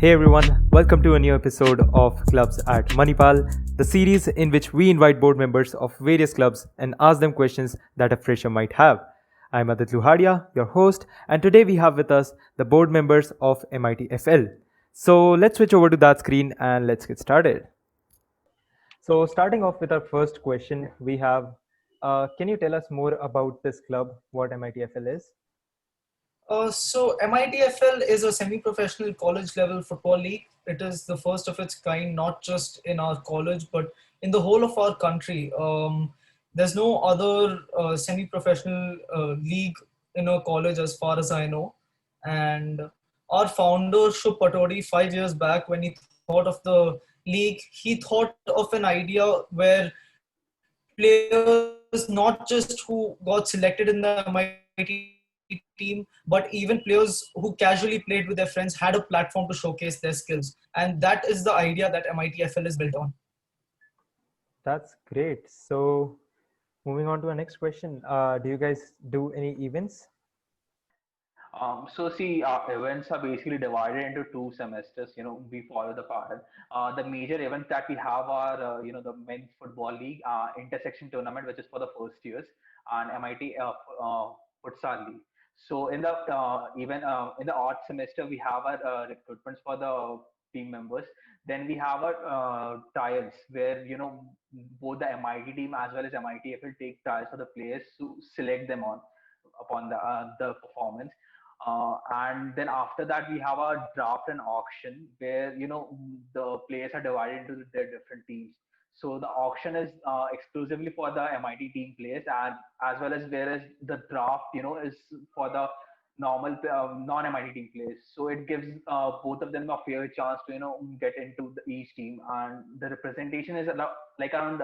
Hey everyone, welcome to a new episode of Clubs at Manipal, the series in which we invite board members of various clubs and ask them questions that a fresher might have. I'm Adit Luhadia, your host, and today we have with us the board members of MITFL. So let's switch over to that screen and let's get started. So, starting off with our first question, we have can you tell us more about this club, what MITFL is? So MITFL is a semi-professional college level football league. It is the first of its kind, not just in our college, but in the whole of our country. There's no other semi-professional league in a college as far as I know. And our founder, Shub Patori, 5 years back when he thought of the league, he thought of an idea where players not just who got selected in the MIT team, but even players who casually played with their friends had a platform to showcase their skills. And that is the idea that MITFL is built on. That's great. So, moving on to our next question, do you guys do any events? Events are basically divided into two semesters. We follow the pattern. The major events that we have are, the men's football league, intersection tournament, which is for the first years, and MIT futsal league. So even in the odd semester, we have our recruitments for the team members. Then we have our trials where both the MIT team as well as MITFL take trials for the players to select them on upon the performance. And then after that, we have our draft and auction where, the players are divided into their different teams. So the auction is exclusively for the MIT team players, and as well as whereas the draft, is for the normal non-MIT team players. So it gives both of them a fair chance to, get into each team, and the representation is like around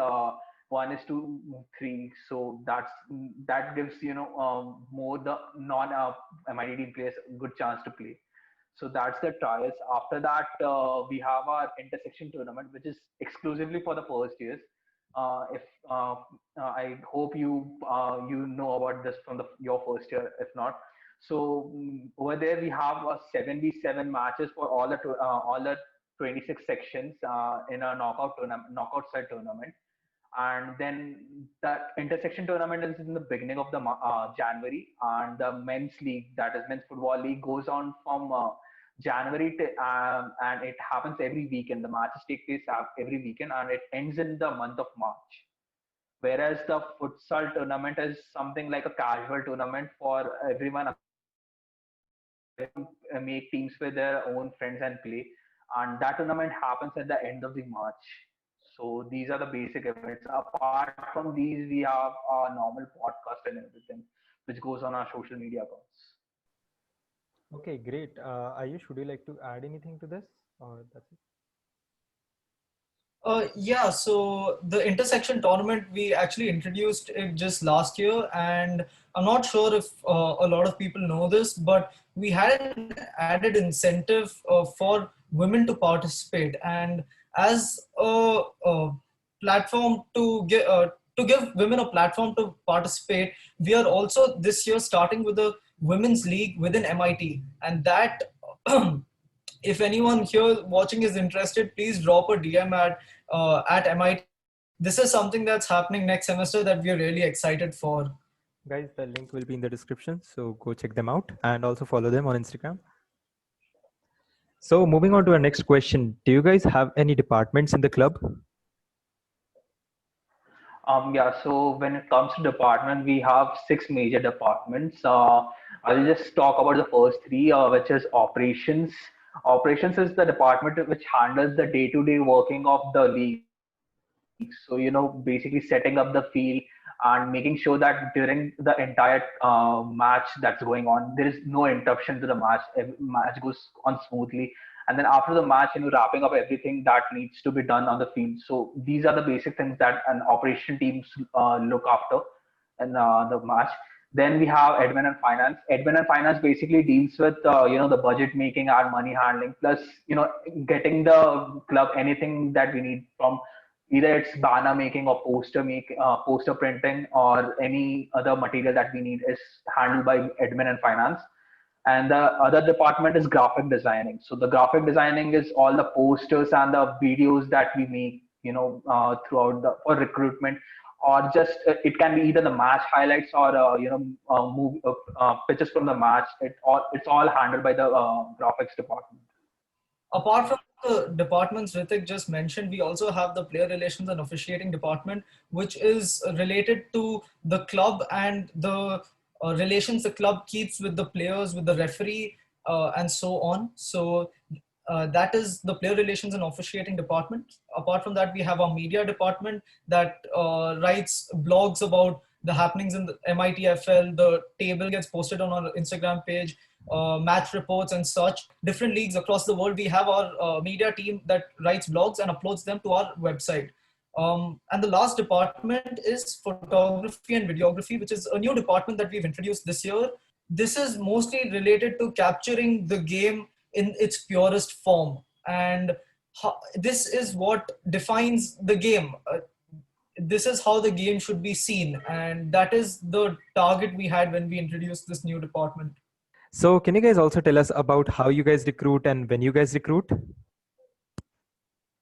1:3. So that gives more the non MIT team players a good chance to play. So that's the trials. After that, we have our intersection tournament, which is exclusively for the first years. If I hope you know about this from your first year. If not, so over there we have a 7v7 matches for all the 26 sections in a knockout style tournament. And then the intersection tournament is in the beginning of the January, and the men's league, that is men's football league, goes on from January and it happens every weekend. The matches take place every weekend, and it ends in the month of March. Whereas the futsal tournament is something like a casual tournament for everyone, make teams with their own friends and play. And that tournament happens at the end of the March. So these are the basic events. Apart from these, we have our normal podcast and everything, which goes on our social media accounts. Okay, great. Ayush, would you like to add anything to this? Or that's it? Yeah, so the intersection tournament, we actually introduced it just last year, and I'm not sure if a lot of people know this, but we had an added incentive for women to participate. And as a platform to give women a platform to participate, we are also this year starting with a women's league within MIT, and that if anyone here watching is interested, please drop a DM at MIT. This is something that's happening next semester that we are really excited for. Guys, the link will be in the description, so go check them out and also follow them on Instagram. So, moving on to our next question, do you guys have any departments in the club? So when it comes to department, we have six major departments. I'll just talk about the first three, which is operations. Operations is the department which handles the day-to-day working of the league. So, basically setting up the field and making sure that during the entire match that's going on, there is no interruption to the match. Every match goes on smoothly. And then after the match, wrapping up everything that needs to be done on the field. So these are the basic things that an operation teams look after in the match. Then we have admin and finance. Admin and finance basically deals with the budget making and money handling, plus getting the club anything that we need from either it's banner making or poster printing or any other material that we need is handled by admin and finance. and the other department is graphic designing. So the graphic designing is all the posters and the videos that we make, throughout the for recruitment, or just it can be either the match highlights or pictures from the match. It's all handled by the graphics department. Apart from the departments Ritik just mentioned, we also have the player relations and officiating department, which is related to the club and the relations the club keeps with the players, with the referee, and so on. So that is the player relations and officiating department. Apart from that, we have our media department that writes blogs about the happenings in the MITFL. The table gets posted on our Instagram page, match reports and such. Different leagues across the world, we have our media team that writes blogs and uploads them to our website. And the last department is photography and videography, which is a new department that we've introduced this year. This is mostly related to capturing the game in its purest form. And this is what defines the game. This is how the game should be seen. And that is the target we had when we introduced this new department. So can you guys also tell us about how you guys recruit and when you guys recruit?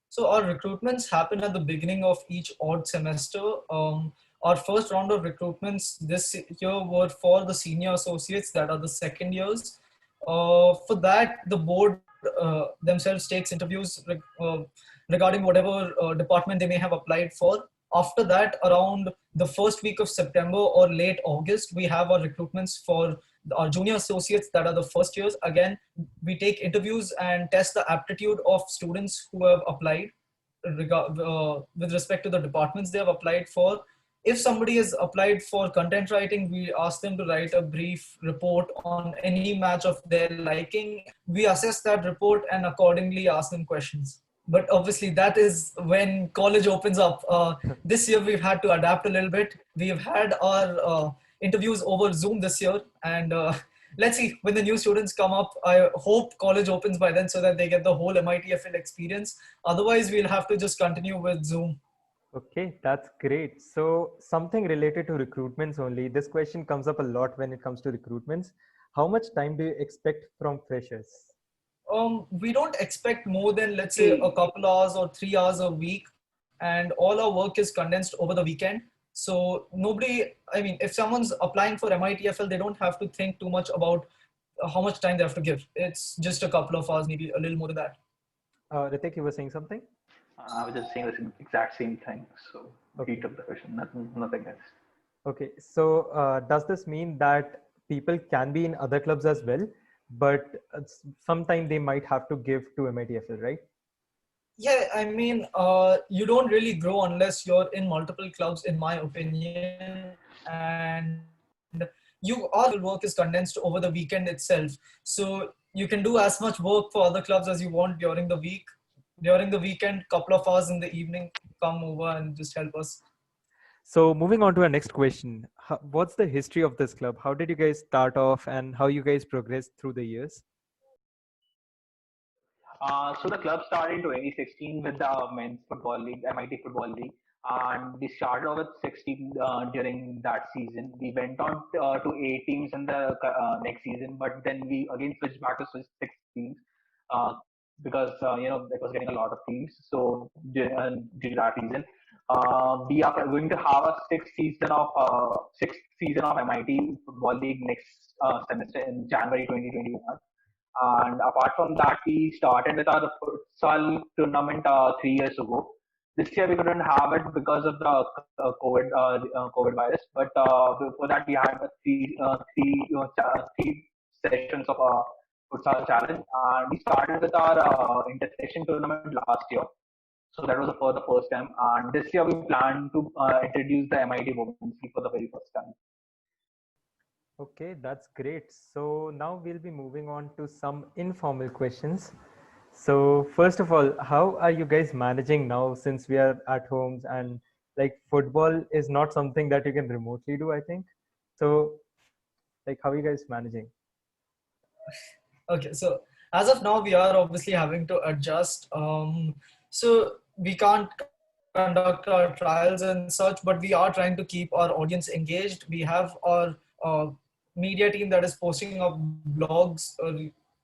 So our recruitments happen at the beginning of each odd semester. Our first round of recruitments this year were for the senior associates, that are the second years. For that, the board themselves takes interviews regarding whatever department they may have applied for. After that, around the first week of September or late August, we have our recruitments for our junior associates, that are the first years. Again, we take interviews and test the aptitude of students who have applied with respect to the departments they have applied for. If somebody has applied for content writing, we ask them to write a brief report on any match of their liking. We assess that report and accordingly ask them questions. But obviously, that is when college opens up. This year, we've had to adapt a little bit. We've had our interviews over Zoom this year, and let's see when the new students come up. I hope college opens by then so that they get the whole MITFL experience. Otherwise, we'll have to just continue with Zoom. Okay, that's great. So something related to recruitments only. This question comes up a lot when it comes to recruitments. How much time do you expect from freshers? We don't expect more than, let's say, a couple hours or 3 hours a week, and all our work is condensed over the weekend. So nobody, I mean, if someone's applying for MITFL, they don't have to think too much about how much time they have to give. It's just a couple of hours, maybe a little more than that. Ritik, you were saying something? I was just saying the exact same thing. So he took the question, nothing else. Okay, so does this mean that people can be in other clubs as well, but sometime they might have to give to MITFL, right? Yeah, I mean, you don't really grow unless you're in multiple clubs, in my opinion. And our work is condensed over the weekend itself. So you can do as much work for other clubs as you want during the week. During the weekend, couple of hours in the evening, come over and just help us. So moving on to our next question, what's the history of this club? How did you guys start off and how you guys progressed through the years? So the club started in 2016 with the men's football league, MIT Football League, and we started off with 16 during that season. We went on to 8 teams in the next season, but then we again switched back to 6 teams uh, because it was getting a lot of teams. So due to that reason, we are going to have a sixth season of MIT Football League next semester in January 2021. And apart from that, we started with our futsal tournament 3 years ago. This year we couldn't have it because of the COVID virus. But before that, we had three sessions of futsal challenge, and we started with our intersection tournament last year. So that was for the first time, and this year we plan to introduce the MIT Women's League for the very first time. Okay, that's great. So now we'll be moving on to some informal questions. So first of all, how are you guys managing now since we are at homes and like football is not something that you can remotely do, I think. So like how are you guys managing? Okay, so as of now, we are obviously having to adjust. So we can't conduct our trials and such, but we are trying to keep our audience engaged. We have our media team that is posting up blogs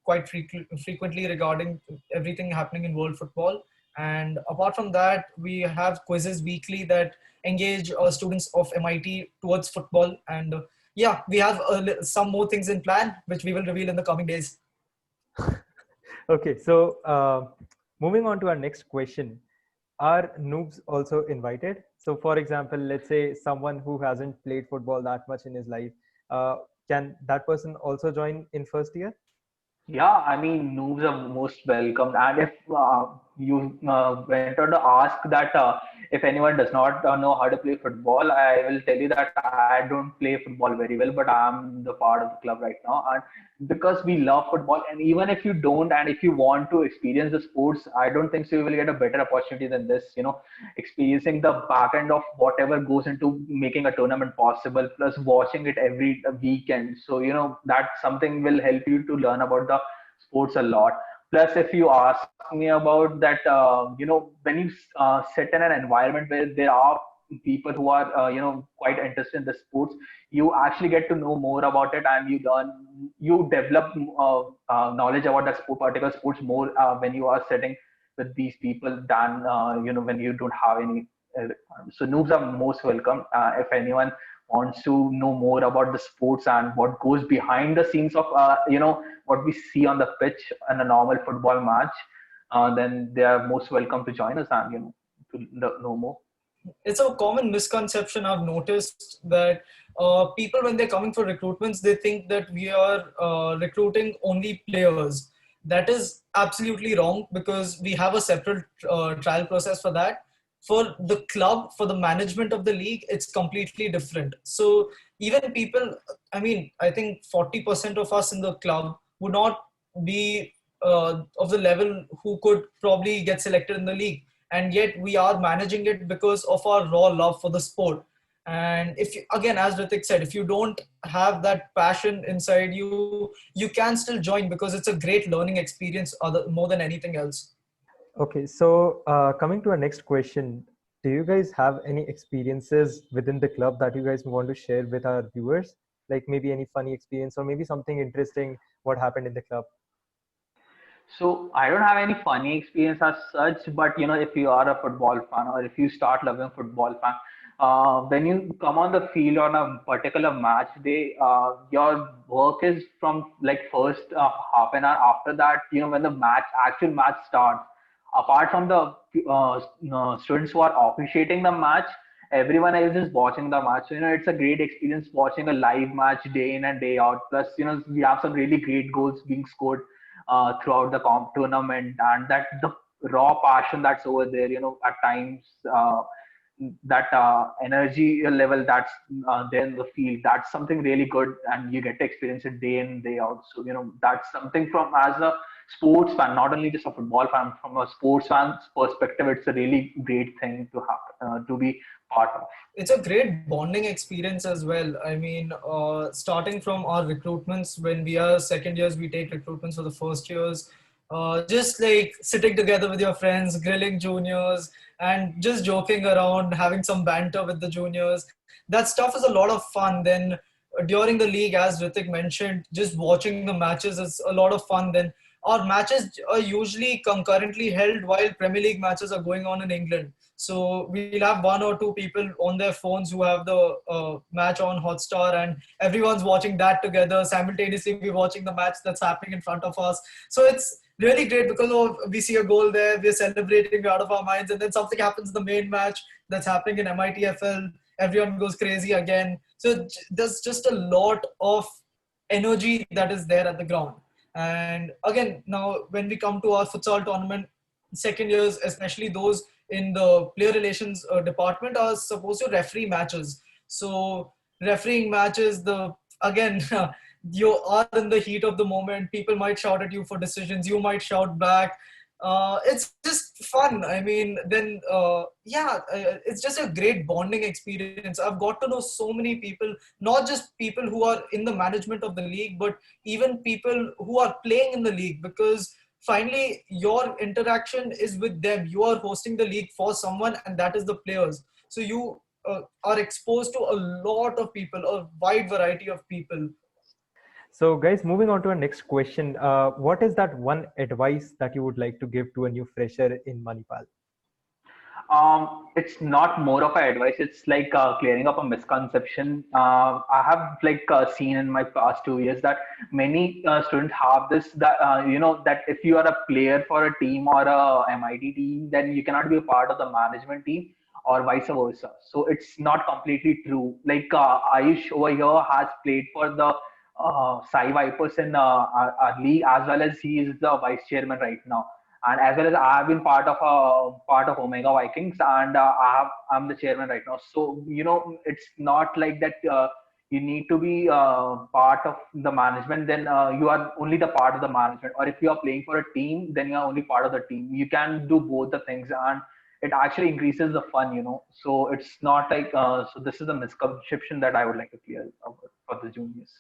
quite frequently regarding everything happening in world football. And apart from that, we have quizzes weekly that engage students of MIT towards football. And yeah, we have some more things in plan, which we will reveal in the coming days. Okay, so moving on to our next question. Are noobs also invited? So, for example, let's say someone who hasn't played football that much in his life, uh, can that person also join in first year? Yeah, I mean, noobs are most welcomed. And if you went on to ask that if anyone does not know how to play football, I will tell you that I don't play football very well, but I'm the part of the club right now. And because we love football, and even if you don't, and if you want to experience the sports, I don't think so you will get a better opportunity than this. Experiencing the back end of whatever goes into making a tournament possible, plus watching it every weekend. So, that something will help you to learn about the sports a lot. Plus, if you ask me about that, when you sit in an environment where there are people who are, quite interested in the sports, you actually get to know more about it, and you develop knowledge about that particular sports more when you are sitting with these people than when you don't have any. So noobs are most welcome. If anyone wants to know more about the sports and what goes behind the scenes of what we see on the pitch in a normal football match, then they are most welcome to join us and to know more. It's a common misconception I've noticed that people, when they're coming for recruitments, they think that we are recruiting only players. That is absolutely wrong because we have a separate trial process for that. For the club, for the management of the league, it's completely different. So even people, I mean, I think 40% of us in the club would not be of the level who could probably get selected in the league, and yet we are managing it because of our raw love for the sport. And if you, again, as Ritik said, if you don't have that passion inside you, you can still join because it's a great learning experience more than anything else. Okay, so coming to our next question, do you guys have any experiences within the club that you guys want to share with our viewers? Like maybe any funny experience or maybe something interesting what happened in the club? So I don't have any funny experience as such, but if you are a football fan or if you start loving football fan, when you come on the field on a particular match day, your work is from like first half an hour. After that, when the actual match starts, apart from the students who are officiating the match, everyone else is watching the match. So, it's a great experience watching a live match day in and day out. Plus, we have some really great goals being scored throughout the tournament, and that the raw passion that's over there, at times that energy level that's there in the field, that's something really good, and you get to experience it day in day out. So that's something from as a sports fan, not only just a football fan, from a sports fan's perspective, it's a really great thing to have to be part of. It's a great bonding experience as well. I mean, starting from our recruitments, when we are second years, we take recruitments for the first years. Just like sitting together with your friends, grilling juniors, and just joking around, having some banter with the juniors. That stuff is a lot of fun. Then during the league, as Ritik mentioned, just watching the matches is a lot of fun. Then our matches are usually concurrently held while Premier League matches are going on in England. So we'll have one or two people on their phones who have the match on Hotstar, and everyone's watching that together. Simultaneously, we're watching the match that's happening in front of us. So it's really great because we see a goal there, we're celebrating, we're out of our minds, and then something happens in the main match that's happening in MITFL. Everyone goes crazy again. So there's just a lot of energy that is there at the ground. And again, now when we come to our futsal tournament, second years, especially those in the player relations department, are supposed to referee matches. So refereeing matches, the again, you are in the heat of the moment. People might shout at you for decisions. You might shout back. It's just fun. I mean, then yeah, it's just a great bonding experience. I've got to know so many people, not just people who are in the management of the league, but even people who are playing in the league, because finally your interaction is with them. You are hosting the league for someone, and that is the players. So you are exposed to a lot of people, a wide variety of people. So, guys, moving on to our next question. What is that one advice that you would like to give to a new fresher in Manipal? It's not more of an advice. It's like clearing up a misconception. I have seen in my past 2 years that many students have this, that that if you are a player for a team or a MIT team, then you cannot be a part of the management team or vice versa. So it's not completely true. Like Ayush over here has played for the Sai Vipers in our league, as well as he is the vice chairman right now, and as well as I have been part of Omega Vikings, and I'm the chairman right now. So it's not like that. You need to be part of the management. Then you are only the part of the management. Or if you are playing for a team, then you are only part of the team. You can do both the things, and it actually increases the fun. So it's not like so. This is a misconception that I would like to clear for the juniors.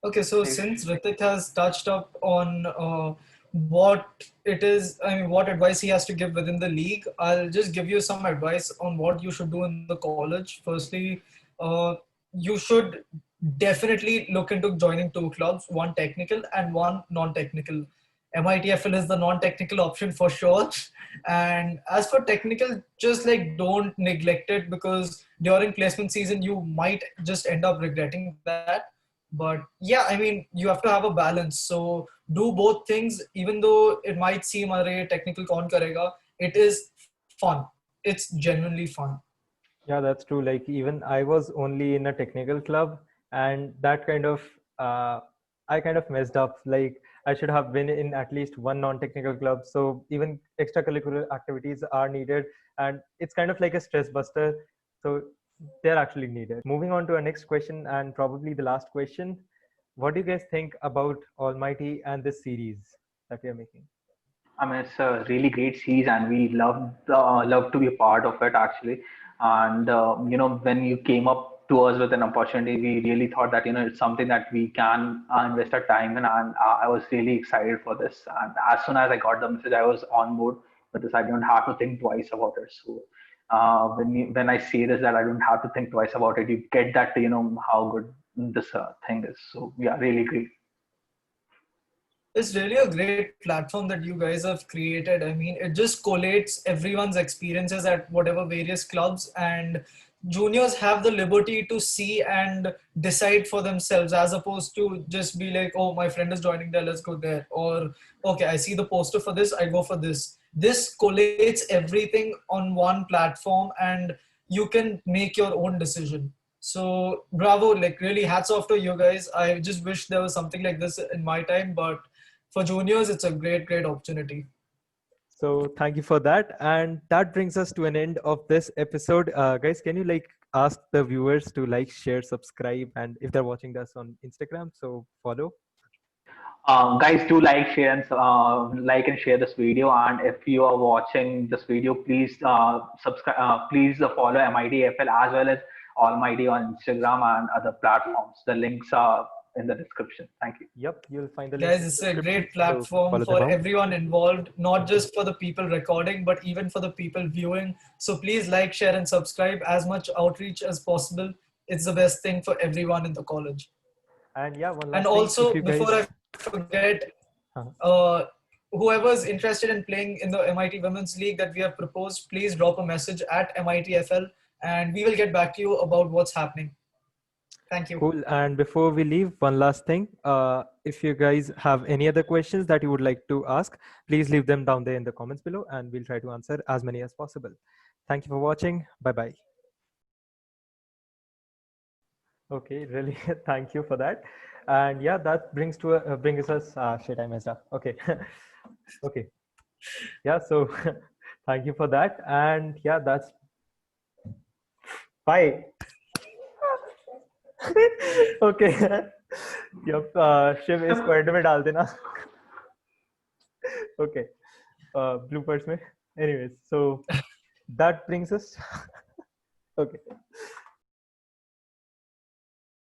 Okay, so Ayush? since Ritik has touched up on what it is, I mean, what advice he has to give within the league, I'll just give you some advice on what you should do in the college. Firstly, you should definitely look into joining two clubs, one technical and one non-technical. MITFL is the non-technical option for sure. And as for technical, just like don't neglect it, because during placement season, you might just end up regretting that. But yeah, I mean, you have to have a balance. So do both things, even though it might seem a technical con karega, it is fun. It's genuinely fun. Yeah, that's true. Like even I was only in a technical club, and that uh, I kind of messed up. Like I should have been in at least one non-technical club. So even extracurricular activities are needed, and it's kind of like a stress buster. So they're actually needed. Moving on to our next question, and probably the last question. What do you guys think about Almighty and this series that we are making? I mean, it's a really great series, and we love to be a part of it actually. And when you came up to us with an opportunity, we really thought that it's something that we can invest our time in, and I was really excited for this. And as soon as I got the message, I was on board with this. I don't have to think twice about it. So when I say this, that I don't have to think twice about it, you get that how good this thing is. So yeah, really great. It's really a great platform that you guys have created. I mean, it just collates everyone's experiences at whatever various clubs, and juniors have the liberty to see and decide for themselves, as opposed to just be like, oh, my friend is joining there, let's go there. Or, okay, I see the poster for this, I go for this. This collates everything on one platform, and you can make your own decision. So bravo, like really hats off to you guys. I just wish there was something like this in my time, but for juniors, it's a great opportunity. So thank you for that. And that brings us to an end of this episode. Guys, can you like ask the viewers to like, share, subscribe, and if they're watching us on Instagram, so follow. Guys, do like and share this video. And if you are watching this video, please subscribe. Please follow MITFL as well as Almighty on Instagram and other platforms. The links are in the description. Thank you. Yep, you'll find the links Guys, in the it's a description. great So platform follow them for out. everyone involved, not just for the people recording, but even for the people viewing. So please like, share, and subscribe. As much outreach as possible. It's the best thing for everyone in the college. And yeah, one And last thing, if also, you before guys, I forget, uh, whoever's interested in playing in the MIT Women's League that we have proposed, please drop a message at MITFL, and we will get back to you about what's happening. Thank you. cool. And before we leave, one last thing. If you guys have any other questions that you would like to ask, please leave them down there in the comments below, and we'll try to answer as many as possible. Thank you for watching. Bye bye. Okay, really, thank you for that. And yeah, that brings us. Shit, I messed up. Okay, okay, yeah. So thank you for that. And yeah, that's bye. Okay. Yep. Shiv is quadrant में डाल देना. Okay. Bloopers में. Anyways, so that brings us. Okay.